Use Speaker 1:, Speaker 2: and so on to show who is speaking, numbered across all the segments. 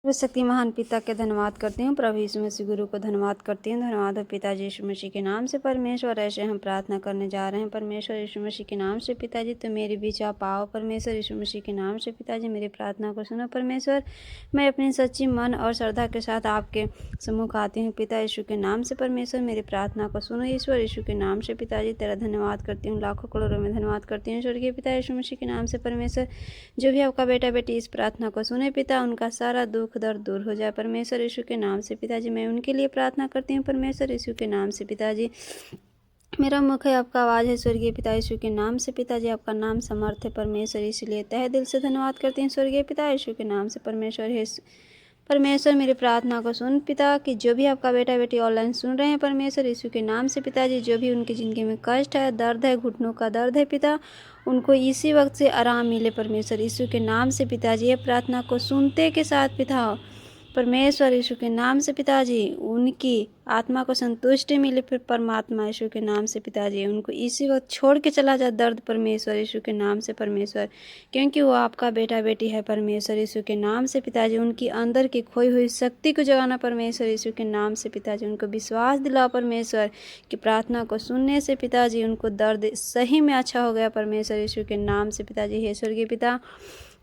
Speaker 1: सर्वशक्ति महान पिता के धन्यवाद करती हूँ। प्रभु यीशु मसीह गुरु को धन्यवाद करती हूँ। धन्यवाद हो पिताजी यीशु मसीह के नाम से। परमेश्वर ऐसे हम प्रार्थना करने जा रहे हैं। परमेश्वर यीशु मसीह के नाम से पिताजी, तो मेरे बीच आप आओ। परमेश्वर यीशु मसीह के नाम से पिताजी, मेरी प्रार्थना को सुनो। परमेश्वर, मैं अपनी सच्ची मन और श्रद्धा के साथ आपके सम्मुख आती हूँ पिता यीशु के नाम से। परमेश्वर, मेरी प्रार्थना को सुनो। ईश्वर यीशु के नाम से पिताजी, तेरा धन्यवाद करती हूँ। लाखों करोड़ों में धन्यवाद करती हूँ स्वर्गीय पिता यीशु मसीह के नाम से। परमेश्वर, जो भी आपका बेटा बेटी इस प्रार्थना को सुने पिता, उनका सारा दुख दर्द दूर हो जाए। परमेश्वर यीशु के नाम से पिताजी, मैं उनके लिए प्रार्थना करती हूँ। परमेश्वर यीशु के नाम से पिताजी, मेरा मुख है, आपका आवाज़ है स्वर्गीय पिता यीशु के नाम से पिताजी। आपका नाम समर्थ है परमेश्वर, इसलिए तहे दिल से धन्यवाद करती हूँ स्वर्गीय पिता यीशु के नाम से। परमेश्वर है, परमेश्वर मेरी प्रार्थना को सुन पिता, कि जो भी आपका बेटा बेटी ऑनलाइन सुन रहे हैं परमेश्वर यीशु के नाम से पिताजी, जो भी उनकी ज़िंदगी में कष्ट है, दर्द है, घुटनों का दर्द है पिता, उनको इसी वक्त से आराम मिले परमेश्वर यीशु के नाम से पिताजी। ये प्रार्थना को सुनते के साथ पिता, परमेश्वर यीशु के नाम से पिताजी, उनकी आत्मा को संतुष्टि मिले फिर परमात्मा यीशु के नाम से पिताजी, उनको इसी वक्त छोड़ के चला जाए दर्द परमेश्वर यीशु के नाम से परमेश्वर, क्योंकि वो आपका बेटा बेटी है परमेश्वर यीशु के नाम से पिताजी। उनकी अंदर की खोई हुई शक्ति को जगाना परमेश्वर यीशु के नाम से पिताजी। उनको विश्वास दिलाओ परमेश्वर कि प्रार्थना को सुनने से पिताजी उनको दर्द सही में अच्छा हो गया परमेश्वर यीशु के नाम से पिताजी। हे स्वर्गीय पिता,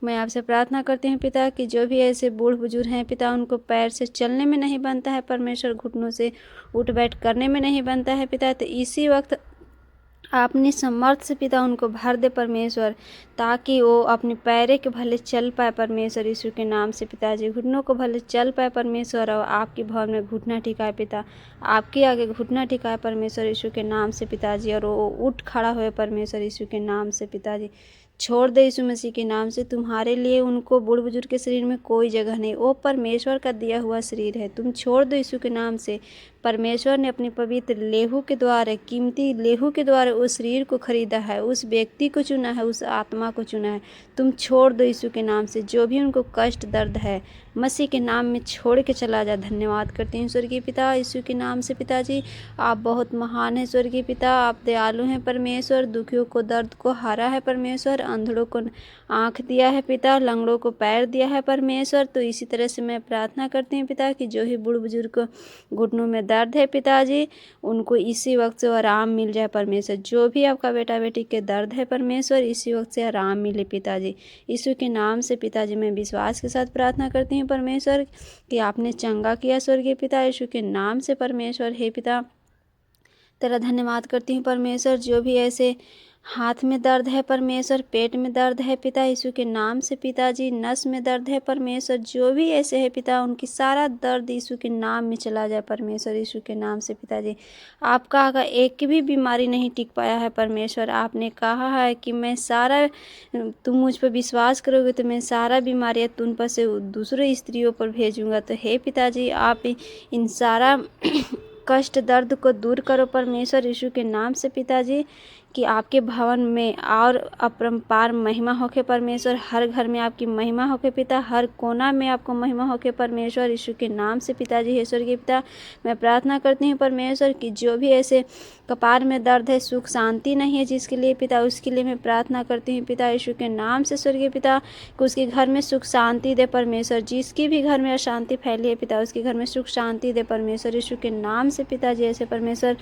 Speaker 1: मैं आपसे प्रार्थना करती हूँ पिता, कि जो भी ऐसे बूढ़ बुजुर्ग हैं पिता, उनको पैर से चलने में नहीं बनता है परमेश्वर, घुटनों से उठ बैठ करने में नहीं बनता है पिता, तो इसी वक्त अपनी समर्थ से पिता उनको भर दे परमेश्वर, ताकि वो अपने पैरे के भले चल पाए परमेश्वर यीशु के नाम से पिताजी, घुटनों को भले चल पाए परमेश्वर, और आपके भवन में घुटना टिकाए पिता, आपके आगे घुटना टिकाए परमेश्वर यीशु के नाम से पिताजी, और वो उठ खड़ा हुए परमेश्वर यीशु के नाम से पिताजी। छोड़ दे यीशु मसीह के नाम से, तुम्हारे लिए उनको बूढ़ बुजुर्ग के शरीर में कोई जगह नहीं, वो परमेश्वर का दिया हुआ शरीर है, तुम छोड़ दो यीशु के नाम से। परमेश्वर ने अपने पवित्र लेहू के द्वारा, कीमती लेहू के द्वारा उस शरीर को खरीदा है, उस व्यक्ति को चुना है, उस आत्मा को चुना है। तुम छोड़ दो यीशु के नाम से, जो भी उनको कष्ट दर्द है मसीह के नाम में छोड़ के चला जा। धन्यवाद करती हूँ स्वर्गीय पिता यीशु के नाम से पिताजी। आप बहुत महान हैं स्वर्गीय पिता, आप दयालु हैं परमेश्वर, दुखियों को दर्द को हरा है परमेश्वर, अंधड़ों को आँख दिया है पिता, लंगड़ों को पैर दिया है परमेश्वर। तो इसी तरह से मैं प्रार्थना करती हूँ पिता, कि जो ही बूढ़ बुजुर्ग को घुटनों में दर्द है पिताजी, उनको इसी वक्त से आराम मिल जाए परमेश्वर। जो भी आपका बेटा बेटी के दर्द है परमेश्वर, इसी वक्त से आराम मिले पिताजी, यीशु के नाम से पिताजी। मैं विश्वास के साथ प्रार्थना करती हूँ परमेश्वर, कि आपने चंगा किया स्वर्गीय पिता यीशु के नाम से परमेश्वर। हे पिता, तेरा धन्यवाद करती हूँ परमेश्वर, जो भी ऐसे हाथ में दर्द है परमेश्वर, पेट में दर्द है पिता यीशु के नाम से पिताजी, नस में दर्द है परमेश्वर, जो भी ऐसे है पिता, उनकी सारा दर्द यीशु के नाम में चला जाए परमेश्वर यीशु के नाम से पिताजी। आपका अगर एक भी बीमारी नहीं टिक पाया है परमेश्वर, आपने कहा है कि मैं सारा, तुम मुझ पर विश्वास करोगे तो मैं सारा बीमारियाँ तुम पर से दूसरे स्त्रियों पर भेजूँगा। तो हे पिताजी, आप इन सारा कष्ट दर्द को दूर करो परमेश्वर यीशु के नाम से पिताजी, कि आपके भवन में और अपरंपार महिमा होके परमेश्वर, हर घर में आपकी महिमा होके पिता, हर कोना में आपको महिमा होके परमेश्वर यीशु के नाम से पिताजी। हे स्वर्गीय पिता, मैं प्रार्थना करती हूँ परमेश्वर, कि जो भी ऐसे कपार में दर्द है, सुख शांति नहीं है जिसके लिए पिता, उसके लिए मैं प्रार्थना करती हूँ पिता यीशु के नाम से स्वर्गीय पिता, कि उसके घर में सुख शांति दे परमेश्वर। जिसकी भी घर में अशांति फैली है पिता, उसके घर में सुख शांति दे परमेश्वर यीशु के नाम से पिताजी। ऐसे परमेश्वर,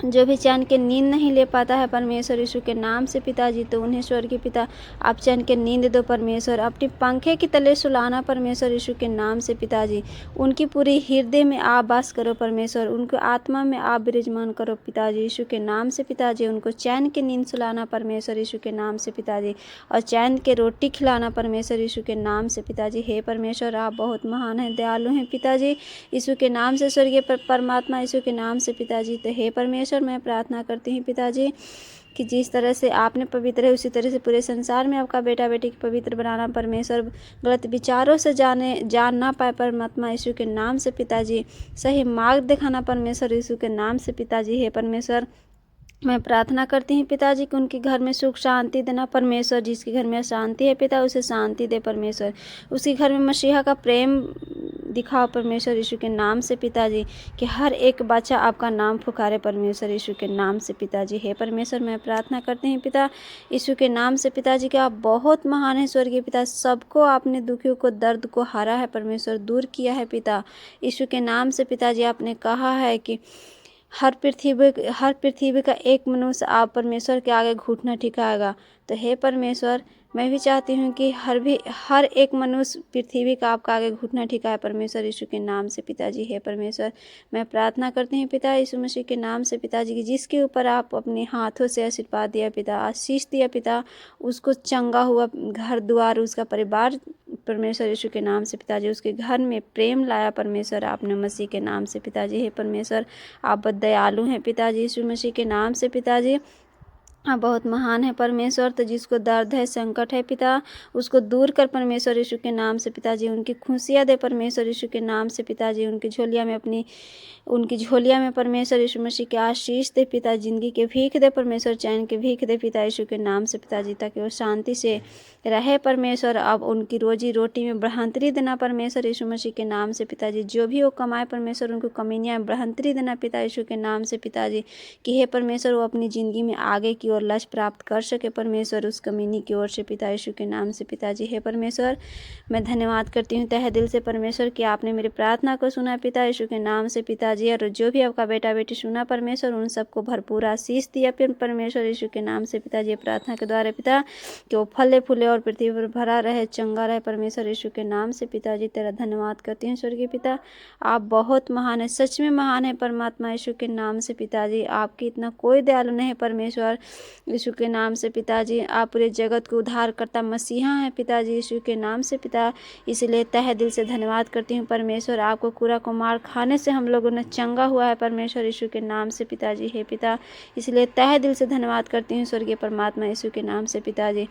Speaker 1: जो भी चैन के नींद नहीं ले पाता है परमेश्वर यीशु के नाम से पिताजी, तो उन्हें स्वर्गीय पिता आप चैन के नींद दो परमेश्वर, अपने पंखे की तले सुलाना परमेश्वर यीशु के नाम से पिताजी। उनकी पूरी हृदय में आप वास करो परमेश्वर, उनको आत्मा में आप विराजमान करो पिताजी यीशु के नाम से पिताजी। उनको चैन की नींद सुलाना परमेश्वर यीशु के नाम से पिताजी, और चैन के रोटी खिलाना परमेश्वर यीशु के नाम से पिताजी। हे परमेश्वर, आप बहुत महान हैं, दयालु हैं पिताजी यीशु के नाम से स्वर्गीय परमात्मा यीशु के नाम से पिताजी। तो हे परमेश्वर, मैं प्रार्थना करती हूँ पिताजी, कि जिस तरह से आपने पवित्र है उसी तरह से पूरे संसार में आपका बेटा बेटी को पवित्र बनाना परमेश्वर, गलत विचारों से जान ना पाए परमात्मा यीशु के नाम से पिताजी, सही मार्ग दिखाना परमेश्वर यीशु के नाम से पिताजी। हे परमेश्वर, मैं प्रार्थना करती हूँ पिताजी, कि उनके घर में सुख शांति देना परमेश्वर, जिसके घर में अशांति है पिता, उसे शांति दे परमेश्वर, उसके घर में मसीहा का प्रेम दिखाओ परमेश्वर यीशु के नाम से पिताजी, कि हर एक बच्चा आपका नाम पुकारे परमेश्वर यीशु के नाम से पिताजी। हे परमेश्वर, मैं प्रार्थना करती हूँ पिता यीशु के नाम से पिताजी कि आप बहुत महान है स्वर्गीय पिता। सबको आपने दुखियों को, दर्द को हरा है परमेश्वर, दूर किया है पिता यीशु के नाम से पिताजी। आपने कहा है कि हर पृथ्वी का एक मनुष्य आप परमेश्वर के आगे घुटना टिकाएगा। तो हे परमेश्वर, मैं भी चाहती हूँ कि हर एक मनुष्य पृथ्वी का आपका आगे घुटना टिकाए परमेश्वर यीशु के नाम से पिताजी। हे परमेश्वर, मैं प्रार्थना करती हूँ पिता यीशु मसीह के नाम से पिताजी कि जिसके ऊपर आप अपने हाथों से आशीर्वाद दिया पिता, आशीष दिया पिता, उसको चंगा हुआ घर द्वार, उसका परिवार परमेश्वर यीशु के नाम से पिताजी, उसके घर में प्रेम लाया परमेश्वर आपने मसीह के नाम से पिताजी। हे परमेश्वर, आप दयालु हैं पिताजी यीशु मसीह के नाम से पिताजी। आप बहुत महान है परमेश्वर। तो जिसको दर्द है, संकट है पिता, उसको दूर कर परमेश्वर यीशु के नाम से पिताजी। उनकी खुशियाँ दे परमेश्वर यीशु के नाम से पिताजी। उनकी झोलिया में परमेश्वर यीशु मसीह के आशीष दे पिता। जिंदगी के भीख दे परमेश्वर, चैन के भीख दे पिता यीशु के नाम से पिताजी, ताकि वो शांति से रहे परमेश्वर। अब उनकी रोजी रोटी में बढ़ंतरी देना परमेश्वर यीशु मसीह के नाम से पिताजी। जो भी वो कमाए परमेश्वर, उनको कमीनियाँ बढ़ंतरी देना पिता यीशु के नाम से पिताजी, कि हे परमेश्वर वो अपनी ज़िंदगी में आगे की ओर लक्ष्य प्राप्त कर सके परमेश्वर, उस कमीनी की ओर से पिता यीशु के नाम से पिताजी। हे परमेश्वर, मैं धन्यवाद करती हूँ तहे दिल से परमेश्वर कि आपने मेरी प्रार्थना को सुना पिता यीशु के नाम से पिताजी। और जो भी आपका बेटा बेटी सुना परमेश्वर, उन सबको भरपूर आशीष दिया परमेश्वर यीशु के नाम से पिताजी। प्रार्थना के द्वारा पिता कि वो फले फूले और पृथ्वी पर भरा रहे, चंगा रहे परमेश्वर यीशु के नाम से पिताजी। तेरा धन्यवाद करती हूँ स्वर्गीय पिता। आप बहुत महान है, सच में महान है परमात्मा यीशु के नाम से पिताजी। आपकी इतना कोई दयालु नहीं है परमेश्वर यीशु के नाम से पिताजी। आप पूरे जगत को उद्धार करता मसीहा है पिताजी यीशु के नाम से पिता। इसलिए तहे दिल से धन्यवाद करती हूँ परमेश्वर। आपको कूड़ा को मार खाने से हम लोगों ने चंगा हुआ है परमेश्वर यीशु के नाम से पिताजी। हे पिता, इसलिए तहे दिल से धन्यवाद करती हूँ स्वर्गीय परमात्मा यीशु के नाम से पिताजी।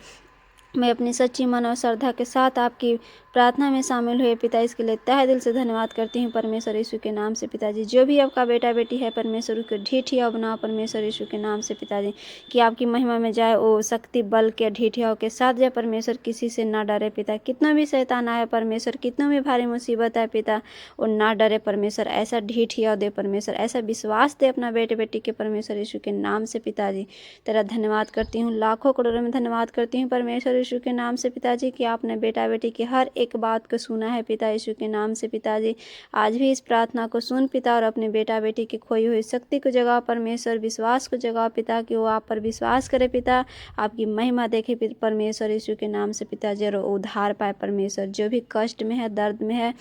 Speaker 1: मैं अपनी सच्ची मन और श्रद्धा के साथ आपकी प्रार्थना में शामिल हुए पिता, इसके लिए तहे दिल से धन्यवाद करती हूँ परमेश्वर यीशु के नाम से पिताजी। जो भी आपका बेटा बेटी है परमेश्वर, उसको ढीठिया बनाओ परमेश्वर यीशु के नाम से पिताजी, कि आपकी महिमा में जाए, वो शक्ति बल के ढीठियाओं के साथ जाए परमेश्वर, किसी से ना डरे पिता। कितना भी शैतान आए परमेश्वर, कितना भी भारी मुसीबत है पिता, वो ना डरे परमेश्वर। ऐसा ढीठिया दे परमेश्वर, ऐसा विश्वास दे अपना बेटे बेटी के परमेश्वर यीशु के नाम से पिताजी। तेरा धन्यवाद करती हूँ, लाखों करोड़ों में धन्यवाद करती हूँ परमेश्वर यीशु के नाम से पिताजी, कि आपने बेटा बेटी की हर एक बात को सुना है पिता यीशु के नाम से पिताजी। आज भी इस प्रार्थना को सुन पिता, और अपने बेटा बेटी की खोई हुई शक्ति को जगाओ परमेश्वर, विश्वास को जगाओ पिता, कि वो आप पर विश्वास करे पिता, आपकी महिमा देखे परमेश्वर यीशु के नाम से पिताजी, और उद्धार पाए परमेश्वर। जो भी कष्ट में है, दर्द में है,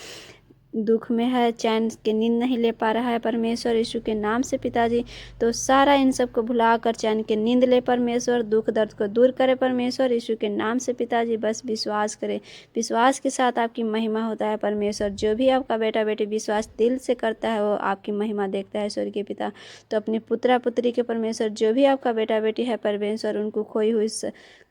Speaker 1: दुख में है, चैन की नींद नहीं ले पा रहा है परमेश्वर यीशु के नाम से पिताजी, तो सारा इन सब को भुलाकर चैन की नींद ले परमेश्वर। दुख दर्द को दूर करे परमेश्वर यीशु के नाम से पिताजी। बस विश्वास करे, विश्वास के साथ आपकी महिमा होता है परमेश्वर। जो भी आपका बेटा बेटी विश्वास दिल से करता है, वो आपकी महिमा देखता है स्वर्गीय पिता। तो अपनी पुत्रा पुत्री के परमेश्वर, जो भी आपका बेटा बेटी है परमेश्वर, उनको खोई हुई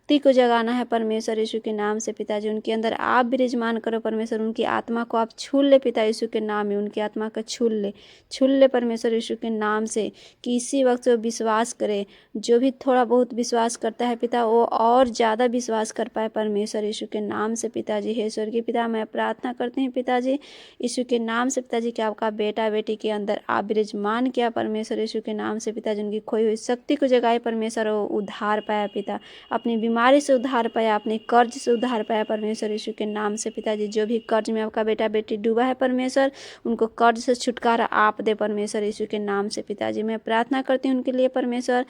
Speaker 1: शक्ति को जगाना है परमेश्वर यीशु के नाम से पिताजी। उनके अंदर आप विराजमान करो परमेश्वर, उनकी आत्मा को आप छू ले पिता यीशु के नाम में। उनकी आत्मा को छू ले परमेश्वर यीशु के नाम से, कि इसी वक्त वो विश्वास करे। जो भी थोड़ा बहुत विश्वास करता है पिता, वो और ज़्यादा विश्वास कर पाए परमेश्वर यीशु के नाम से पिताजी। हे स्वर्गीय पिता, मैं प्रार्थना करती हूँ पिताजी यीशु के नाम से पिताजी, कि आपका बेटा बेटी के अंदर आप विराजमान किया परमेश्वर यीशु के नाम से पिताजी। उनकी खोई हुई शक्ति को जगाए परमेश्वर, वो उद्धार पाया पिता, अपनी बीमारी से उद्धार पाया, अपने कर्ज से उद्धार पाया परमेश्वर यीशु के नाम से पिताजी। जो भी कर्ज में आपका बेटा बेटी डूबा है परमेश्वर, उनको कर्ज से छुटकारा आप दे परमेश्वर यीशु के नाम से पिताजी। मैं प्रार्थना करती हूँ उनके लिए परमेश्वर,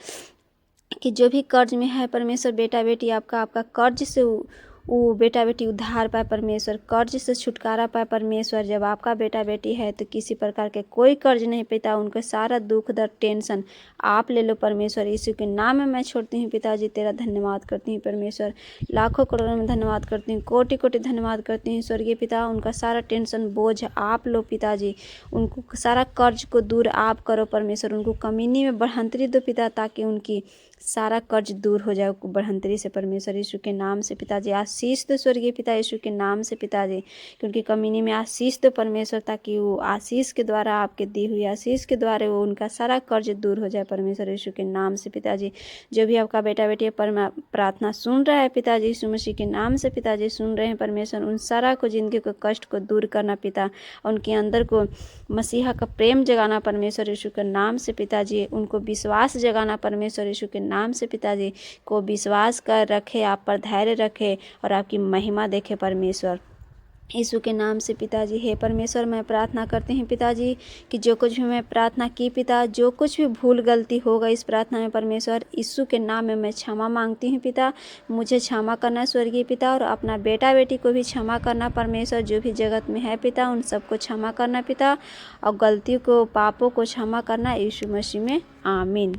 Speaker 1: कि जो भी कर्ज में है परमेश्वर, बेटा बेटी आपका कर्ज से वो बेटा बेटी उद्धार पाए परमेश्वर, कर्ज से छुटकारा पाए परमेश्वर। जब आपका बेटा बेटी है तो किसी प्रकार के कोई कर्ज नहीं पिता, उनका सारा दुख दर्द टेंशन आप ले लो परमेश्वर यीशु के नाम में मैं छोड़ती हूँ पिताजी। तेरा धन्यवाद करती हूँ परमेश्वर, लाखों करोड़ों में धन्यवाद करती हूँ, कोटि कोटि धन्यवाद करती हूँ स्वर्गीय पिता। उनका सारा टेंशन बोझ आप लो पिताजी, उनको सारा कर्ज को दूर आप करो परमेश्वर। उनको कमीनी में बढ़ंतरी दो पिता, ताकि उनकी सारा कर्ज दूर हो जाए बढ़ंतरी से परमेश्वर यीशु के नाम से पिताजी। आशीष दो स्वर्गीय पिता यीशु के नाम से पिताजी, क्योंकि कमीनी में आशीष दो परमेश्वर, ताकि वो आशीष के द्वारा आपके दी हुई आशीष के द्वारा वो उनका सारा कर्ज दूर हो जाए परमेश्वर यीशु के नाम से पिताजी। जो भी आपका बेटा बेटी प्रार्थना सुन रहा है पिताजी यीशु मसीह के नाम से पिताजी सुन रहे हैं परमेश्वर, उन सारा को जिंदगी को कष्ट को दूर करना पिता, उनके अंदर को मसीहा का प्रेम जगाना परमेश्वर यीशु के नाम से पिताजी। उनको विश्वास जगाना परमेश्वर यीशु के नाम से पिताजी, को विश्वास कर रखे, आप पर धैर्य रखे और आपकी महिमा देखे परमेश्वर यीशु के नाम से पिताजी। हे परमेश्वर, मैं प्रार्थना करती हूँ पिताजी कि जो कुछ भी मैं प्रार्थना की पिता, जो कुछ भी भूल गलती होगा इस प्रार्थना में परमेश्वर यीशु के नाम में मैं क्षमा मांगती हूँ पिता। मुझे क्षमा करना स्वर्गीय पिता, और अपना बेटा बेटी को भी क्षमा करना परमेश्वर, जो भी जगत में है पिता उन सबको क्षमा करना पिता, और गलती को पापों को क्षमा करना यीशु मसीह में, आमीन।